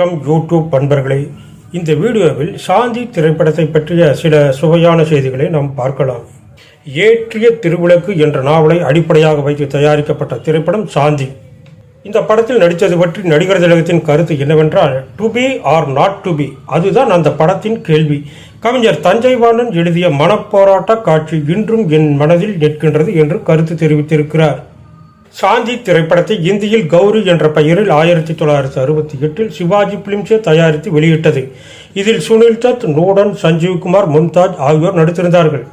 வணக்கம் யூடியூப் நண்பர்களே. இந்த வீடியோவில் சாந்தி திரைப்படத்தை பற்றிய சில சுவையான செய்திகளை நாம் பார்க்கலாம். ஏற்றிய திருவிளக்கு என்ற நாவலை அடிப்படையாக வைத்து தயாரிக்கப்பட்ட திரைப்படம் சாந்தி. இந்த படத்தில் நடித்தது பற்றி நடிகர் திலகத்தின் கருத்து என்னவென்றால், to be or not to be, அதுதான் அந்த படத்தின் கேள்வி. கவிஞர் தஞ்சைவாணன் எழுதிய மனப்போராட்ட காட்சி இன்றும் என் மனதில் நிற்கின்றது என்று கருத்து தெரிவித்திருக்கிறார். சாந்தி திரைப்படத்தை இந்தியில் கௌரி என்ற பெயரில் 1968 சிவாஜி பிலிம்ஸே தயாரித்து வெளியிட்டது. இதில் சுனில் தத், நூடன், சஞ்சீவ்குமார், மும்தாஜ் ஆகியோர் நடித்திருந்தார்கள்.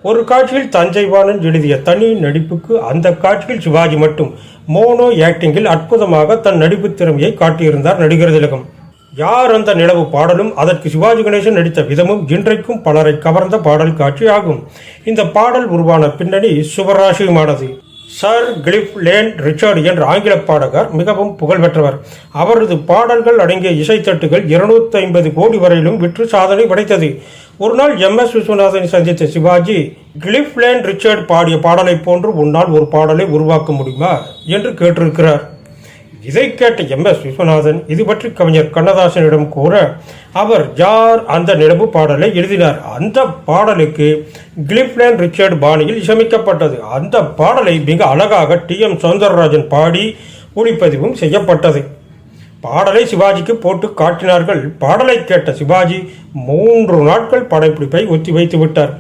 ஒரு காட்சியில் தஞ்சைவாணன் எழுதிய தனி நடிப்புக்கு அந்த காட்சியில் சிவாஜி மட்டும் மோனோ ஆக்டிங்கில் அற்புதமாக தன் நடிப்பு திறமையை காட்டியிருந்தார் நடிகர் திலகம். யார் அந்த நிலவு பாடலும் அதற்கு சிவாஜி கணேசன் நடித்த விதமும் இன்றைக்கும் பலரை கவர்ந்த பாடல் காட்சி ஆகும். இந்த பாடல் உருவான பின்னணி சுபராசியமானது. சர் கிளிஃப் லேன் ரிச்சர்ட் என்ற ஆங்கில பாடகர் மிகவும் புகழ்பெற்றவர். அவரது பாடல்கள் அடங்கிய இசைத்தட்டுகள் 250 கோடி வரையிலும் விற்று சாதனை படைத்தது. ஒரு நாள் MS விஸ்வநாதனை சந்தித்த சிவாஜி, கிளிஃப் லேன் ரிச்சர்ட் பாடிய பாடலை போன்று உன்னால் ஒரு பாடலை உருவாக்க முடியுமா என்று கேட்டிருக்கிறார். இதை கேட்ட MS விஸ்வநாதன் இது பற்றி கவிஞர் கண்ணதாசனிடம் கூற, அவர் யார் அந்த நிலவு பாடலை எழுதினார். அந்த பாடலுக்கு கிளிஃப் லேன் ரிச்சர்ட் பாணியில் இசையமைக்கப்பட்டது. அந்த பாடலை மிக அழகாக TM சௌந்தரராஜன் பாடி ஒளிப்பதிவும் செய்யப்பட்டது. பாடலை சிவாஜிக்கு போட்டு காட்டினார்கள். பாடலை கேட்ட சிவாஜி 3 நாட்கள் படப்பிடிப்பை ஒத்தி வைத்து விட்டார்.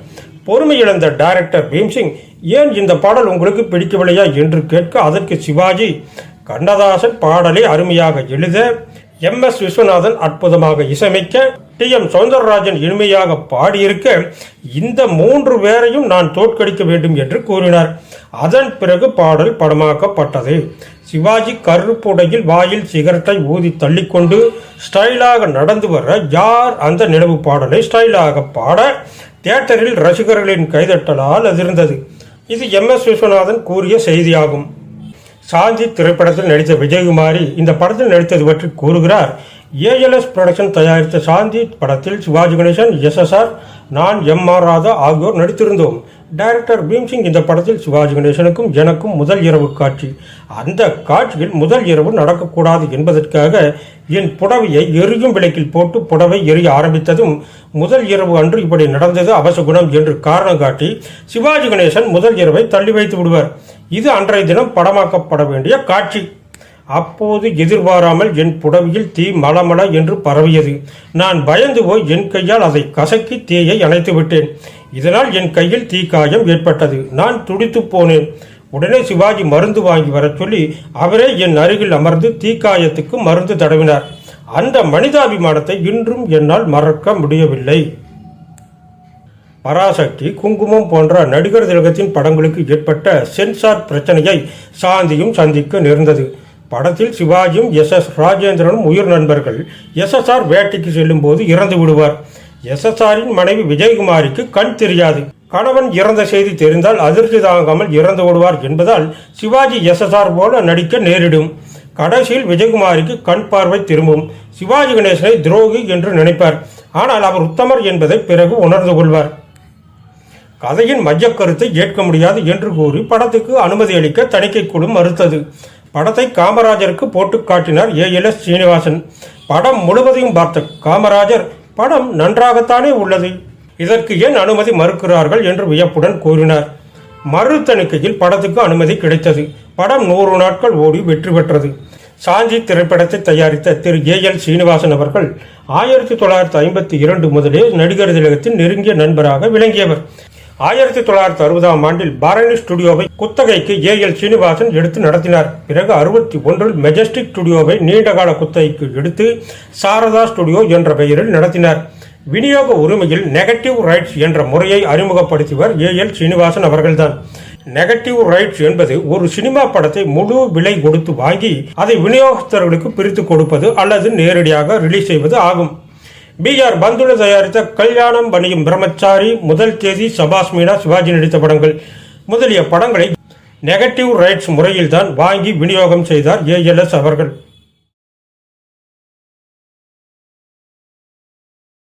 பொறுமை இழந்த டைரக்டர் பீம்சிங், ஏன் இந்த பாடல் உங்களுக்கு பிடிக்கவில்லையா என்று கேட்க, அதற்கு சிவாஜி, கண்ணதாசன் பாடலை அருமையாக எழுத, MS விஸ்வநாதன் அற்புதமாக இசையமைக்க, TM சௌந்தரராஜன் இனிமையாக பாடியிருக்க, இந்த 3 பேரையும் நான் தோற்கடிக்க வேண்டும் என்று கூறினார். அதன் பிறகு பாடல் படமாக்கப்பட்டது. சிவாஜி கருப்புடையில் வாயில் சிகரெட்டை ஊதி தள்ளிக்கொண்டு ஸ்டைலாக நடந்து வர, யார் அந்த நிலவு பாடலை ஸ்டைலாக பாட தியேட்டரில் ரசிகர்களின் கைதட்டலால் அதிர்ந்தது. இது MS விஸ்வநாதன் கூறிய செய்தியாகும். சாந்தி திரைப்படத்தில் நடித்த விஜயகுமாரி இந்த படத்தில் நடித்தது பற்றி கூறுகிறார். ALS புரொடக்ஷன் தயாரித்த சாந்தி படத்தில் சிவாஜி கணேசன், SSR, நான், MR ராதா ஆகியோர் நடித்திருந்தோம். டைரக்டர் பீம்சிங் இந்த படத்தில் சிவாஜி கணேசனுக்கும் எனக்கும் முதல் இரவு காட்சி. அந்த காட்சியில் முதல் இரவு நடக்கக்கூடாது என்பதற்காக என் புடவையை எரியும் விளக்கில் போட்டு புடவை எரிய ஆரம்பித்ததும் முதல் இரவு அன்று இப்படி நடந்தது அபசகுணம் என்று காரணம் காட்டி சிவாஜி கணேசன் முதல் இரவை தள்ளி வைத்து விடுவார். இது அன்றைய தினம் படமாக்கப்பட வேண்டிய காட்சி. அப்போது எதிர்பாராமல் என் புடவையில் தீ மலமல என்று பரவியது. நான் பயந்து போய் என் கையால் அதை கசக்கி தீயை அணைத்து விட்டேன். இதனால் என் கையில் தீக்காயம் ஏற்பட்டது. நான் துடித்து போனேன். உடனே சிவாஜி மருந்து வாங்கி வர சொல்லி அவரே என் அருகில் அமர்ந்து தீக்காயத்துக்கு மருந்து தடவினார். அந்த மனிதாபிமானத்தை இன்றும் என்னால் மறக்க முடியவில்லை. பராசக்தி, குங்குமம் போன்ற நடிகர் திலகத்தின் படங்களுக்கு ஏற்பட்ட சென்சார் பிரச்சனையை சாந்தியும் சந்திக்க நேர்ந்தது. படத்தில் சிவாஜியும் SS ராஜேந்திரனும் உயிர் நண்பர்கள். SSR வேட்டைக்கு செல்லும் போது இறந்து விடுவார். SSRின் மனைவி விஜயகுமாரிக்கு கண் தெரியாது. கணவன் இறந்த செய்தி தெரிந்தால் அதிர்ச்சி தாங்காமல் இறந்து விடுவார் என்பதால் சிவாஜி SSR போல நடிக்க நேரிடும். கடைசியில் விஜயகுமாரிக்கு கண் பார்வை திரும்பும். சிவாஜி கணேசனை துரோகி என்று நினைப்பார். ஆனால் அவர் உத்தமர் என்பதை பிறகு உணர்ந்து கொள்வார். கதையின் மையக்கருத்தை ஏற்க முடியாது என்று கூறி படத்துக்கு அனுமதி அளிக்க தணிக்கை குழு மறுத்தது. படத்தை காமராஜருக்கு போட்டு காட்டினார் ALS சீனிவாசன். படம் முழுவதையும் பார்த்த காமராஜர், படம் நன்றாகத்தானே உள்ளது, இதற்கு ஏன் அனுமதி மறுக்கிறார்கள் என்று வியப்புடன் கூறினார். மறு தணிக்கையில் படத்துக்கு அனுமதி கிடைத்தது. படம் 100 நாட்கள் ஓடி வெற்றி பெற்றது. சாந்தி திரைப்படத்தை தயாரித்த திரு AL சீனிவாசன் அவர்கள் 1952 முதலே நடிகர் திலகத்தின் நெருங்கிய நண்பராக விளங்கியவர். 1960ஆம் ஆண்டில் பரணி ஸ்டுடியோவை குத்தகைக்கு AL சீனிவாசன் எடுத்து நடத்தினார். பிறகு 61இல் மெஜஸ்டிக் ஸ்டுடியோவை நீண்டகால குத்தகைக்கு எடுத்து சாரதா ஸ்டுடியோ என்ற பெயரில் நடத்தினார். விநியோக உரிமையில் நெகட்டிவ் ரைட்ஸ் என்ற முறையை அறிமுகப்படுத்தியவர் AL சீனிவாசன் அவர்கள்தான். நெகட்டிவ் ரைட்ஸ் என்பது ஒரு சினிமா படத்தை முழு விலை கொடுத்து வாங்கி அதை விநியோகஸ்தர்களுக்கு பிரித்து கொடுப்பது அல்லது நேரடியாக ரிலீஸ் செய்வது ஆகும். BR பந்துல தயாரித்த கல்யாணம் பணியும் பிரம்மச்சாரி, முதல் தேதி, சபாஸ் மீனா, சிவாஜி நடித்த படங்கள் முதலிய படங்களை நெகட்டிவ் ரைட்ஸ் முறையில்தான் வாங்கி விநியோகம் செய்தார் ALS அவர்கள்.